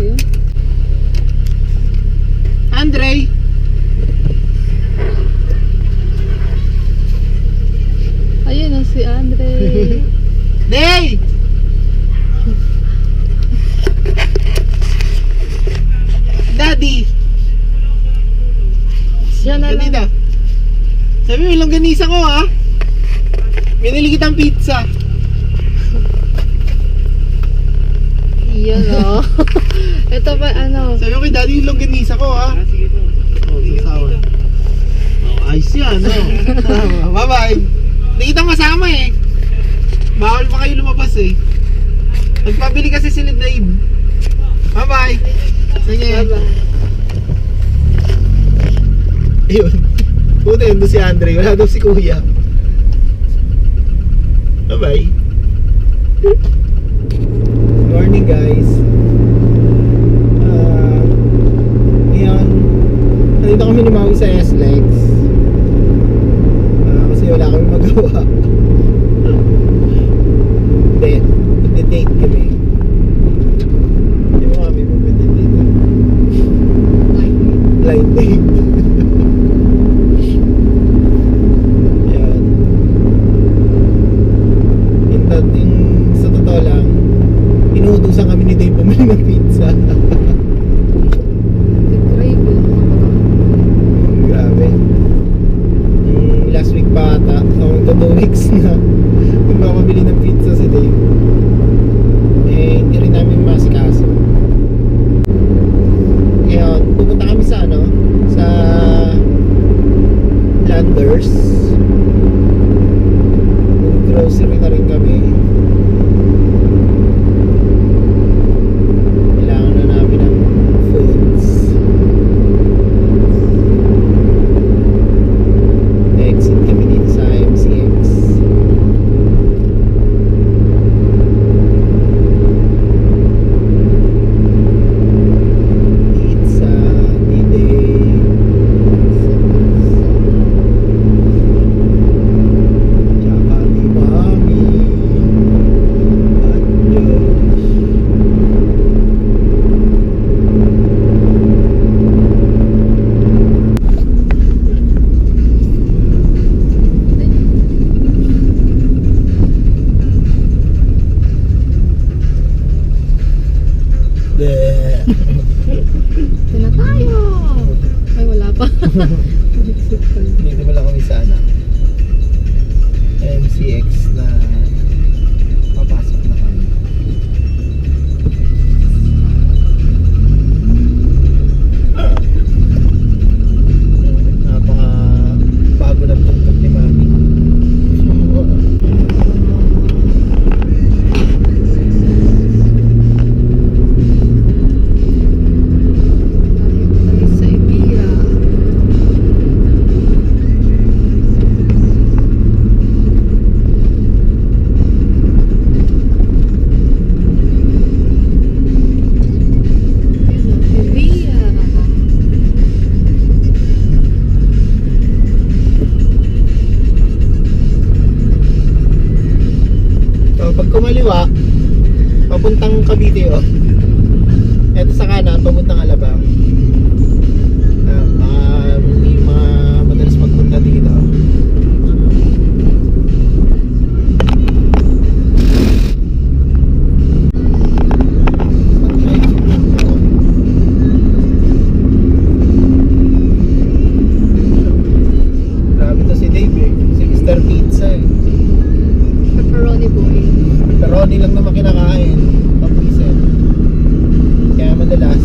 Okay. Andre! Ayun na si Andre. Day! Daddy! Siya na lang. Ganito. Sabi mo, ilang ganisa ko ha? Binili kitang pizza. Iyan o. Ito pa ano. Sabi ko kay daddy, ilang ganisa ko ha? Sige po. Oh, sasawa. Oh, ayos yan, no? Bye-bye. Hindi kitang kasama eh. Bawal pa kayo lumabas eh. Nagpabili kasi si Dave. Bye-bye. Sige. Bye-bye. Ayun. Puta yun doon si Andre. Wala daw si Kuya. Bye-bye. Morning guys. Ngayon, nandito kami ni Maui sa S-Lex. Kasi wala kami magawa. Hindi. Mag-date kami. Hindi mo kami pupunta dito. Blind date. Yan. Sa totoo lang, inuutusan kami ni Dave bumili ng pizza. Grabe. Grabe. Last week pa ata, ito 2 weeks na magpapabili ng pizza si Dave. Eh, hindi rin namin masikaso. Ngayon, pupunta kami sa sa Landers. Grocery na rin kami. Kailangan na namin ng foods. Exit kami dito sa MCX. Pizza, Dide. Tsaka ni Mami at Josh. Bleh. Ito na tayo. Ay, wala pa. Dito pala kami sa MCX na papasok na kami. Napaka bago ng tugtog ni Mami. Tayo sa Ibira. Ibira. So, pag kumaliwa, papuntang Cavite oh. Eto sa kanan, papuntang Alabang. Hindi madalas magpunta dito. Grabe to si Dave eh. Si Mr. Pizza eh. Pepperoni boy. Pepperoni lang naman kinakain. Papiset. Kaya madalas,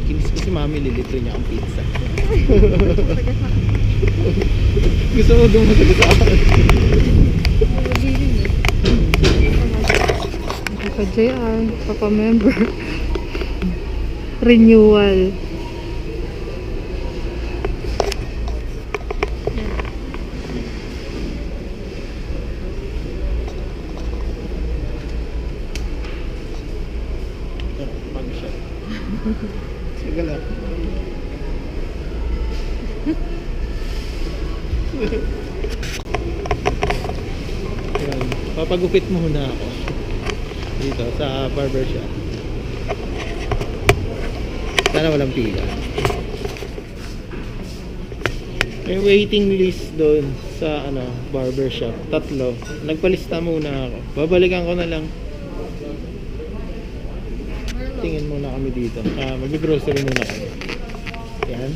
Kinis ko si mami, lilitre niya ang pizza. Gusto mo dumasagot sa akin. Papa-JR, papa-member. Renewal. Mag-shot. Sige lang. Ayan, papagupit muna ako dito sa barbershop. Sana walang pila. May waiting list doon sa barbershop. 3. Nagpalista muna ako. Babalikan ko na lang. Tingin muna kami dito. Mag-grocery muna kami. Yan.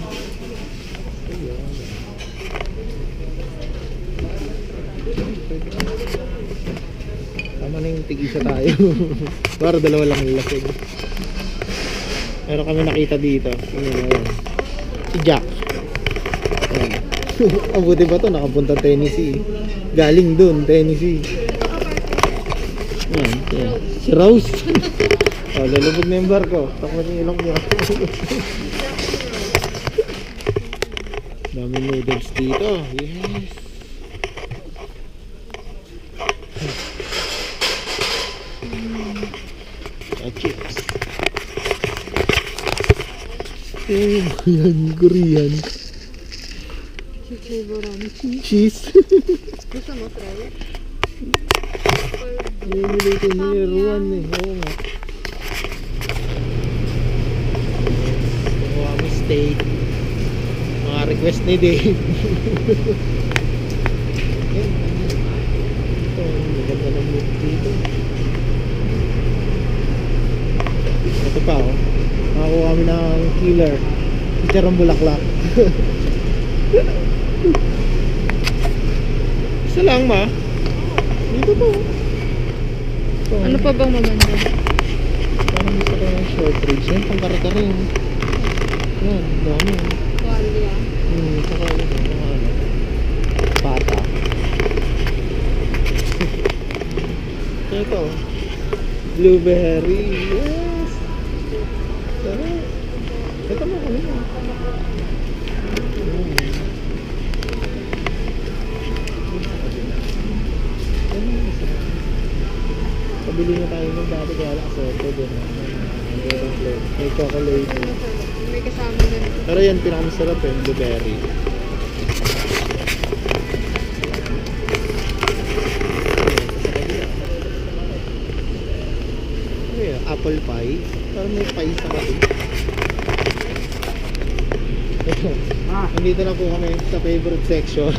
Tama na yung tig-isa tayo. Para dalawa lang yung lasig. Pero kami nakita dito. Si Jack. Ang buti ba to? Nakapunta Tennessee. Galing dun, Tennessee. Yan. Si Rose. Lalubog na yung barko. Takot yung ilong niya. Daming noodles dito. Yes. Chips. Yan, Korean. Cheese. Gusto mo try? Yung nilito niya, Ruan eh. Oo nga. Gumawa kami steak. Mga request ni Dave. Yan. Ito, maganda ng meat dito. Ito pa oh. Nakakuha kami ng killer. Chicharong bulaklak. Isa lang ma. Dito po. Ano pa bang maganda? Parang gusto ko ng short ribs. Yan, pang kare-kare yun. Yan, dami yun. Tuwalya. Saka yun, pata. Ito. Blueberry. Yes. Tara. Ito mo kami mo. Pabili na tayo ng dati kaya lang asorted din. May chocolate. May kasama na rin. Pero yan, pinakamasarap eh, blueberry. Apple pie. Parang may pie sa kasi. Nandito na po kami sa favorite section.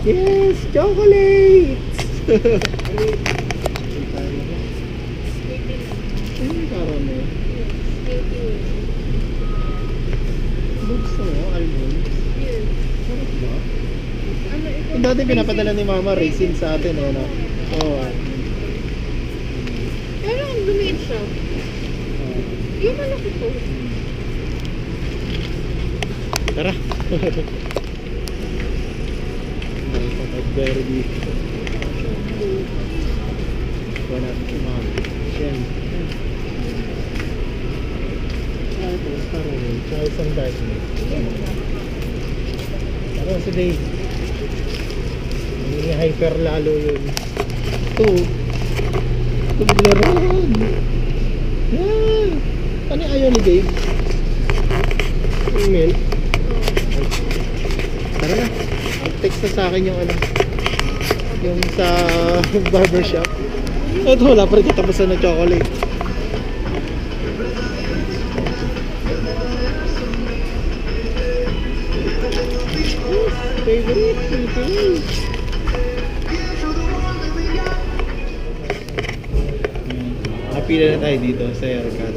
Yes! Chocolates! Caramel. Gusto mo? Almonds? Sarap ba? Yung dati pinapadala ni Mama raisin sa atin eh, no? Oo ah. Pero ang lumiit siya. Yung malaki po. Tara! May kapag-berry dito. Kuha natin si Mama. Shen. Caramel. Tsaka isang dark milk. Tara si Dave. Hindi hyper lalo yun. Ito. Tubleron. Yan. Ano yung ayaw ni Dave? Yung milk. Tara na. Text na sa akin yung yung sa barbershop. Ito wala pa rin katapusan na chocolate. Favorite. Napila na tayo dito sa haircut.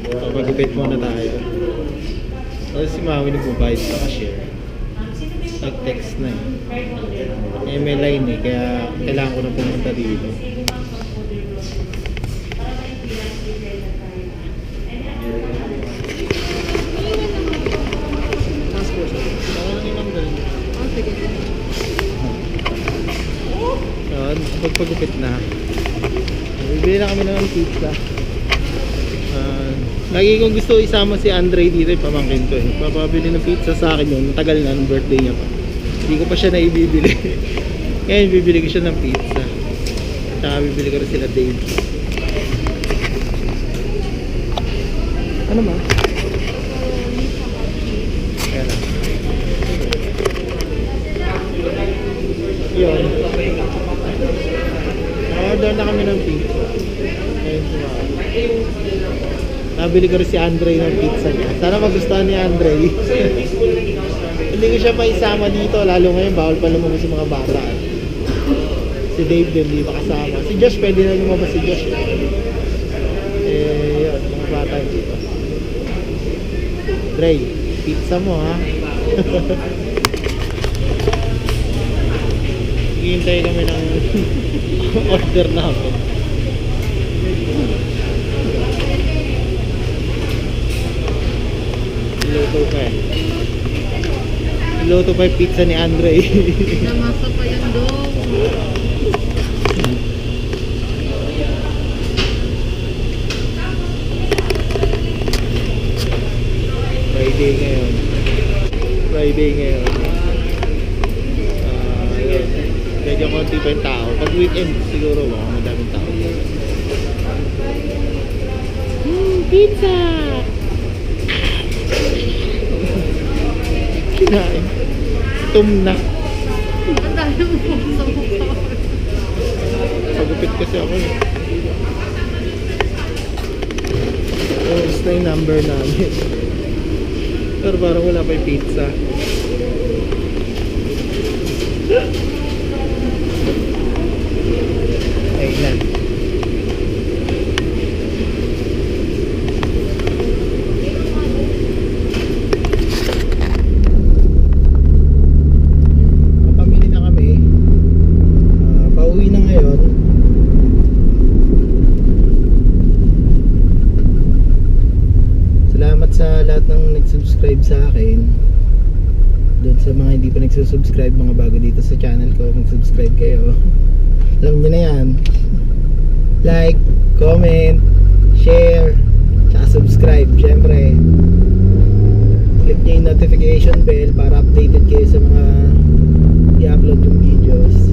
Papagupit muna tayo. Tapos si Maui nagbabayad sa cashier. Nag-text na eh. May line eh, kaya kailangan ko na pumunta dito. Passport. Oh, sige. Yun, pagpagupit na. Bibili na kami ng pizza. Lagi kong gusto isama si Andre dito, pamangkin ko eh. Papabili ng pizza sa akin yun, matagal na ng birthday niya pa. Hindi ko pa siya naibibili. Ngayon bibili ko siya ng pizza. Tsaka bibili ko rin sila Dave. Ano ma? Kaya lang. Yun. Order na kami ng pizza. Ngayon sumama. Nabili ko rin si Andre ng pizza niya. Sana magustuhan ni Andre. Hindi ko siya maisama dito, lalo ngayon bawal pa lumabas yung mga bata. Si Dave din, hindi pa kasama. Si Josh, pwede na lumabas si Josh. Yun, mga bata dito. Dre, pizza mo ha. Hihintay kami ng order namin. Luto pa eh. Luto pa yung pizza ni Andre. Namasa pa yan dong. Friday ngayon. Yun. Medyo konti pa yung tao. Pag weekend siguro baka madaming tao. Pizza! Kinain. Tumna. Ang dami mo sa mukha. Pagupit kasi ako eh. Tapos na yung number namin. Pero parang wala pa yung pizza. Ayun na. Papamili na kami. Pauwi na ngayon. Salamat sa lahat ng nag-subscribe sa akin. Doon sa mga hindi pa nagsusubscribe, mga bago dito sa channel ko, mag-subscribe kayo. Alam nyo na yan. Like, comment, share, tsaka subscribe. Siyempre, click nyo yung notification bell para updated kayo sa mga i-upload yung videos.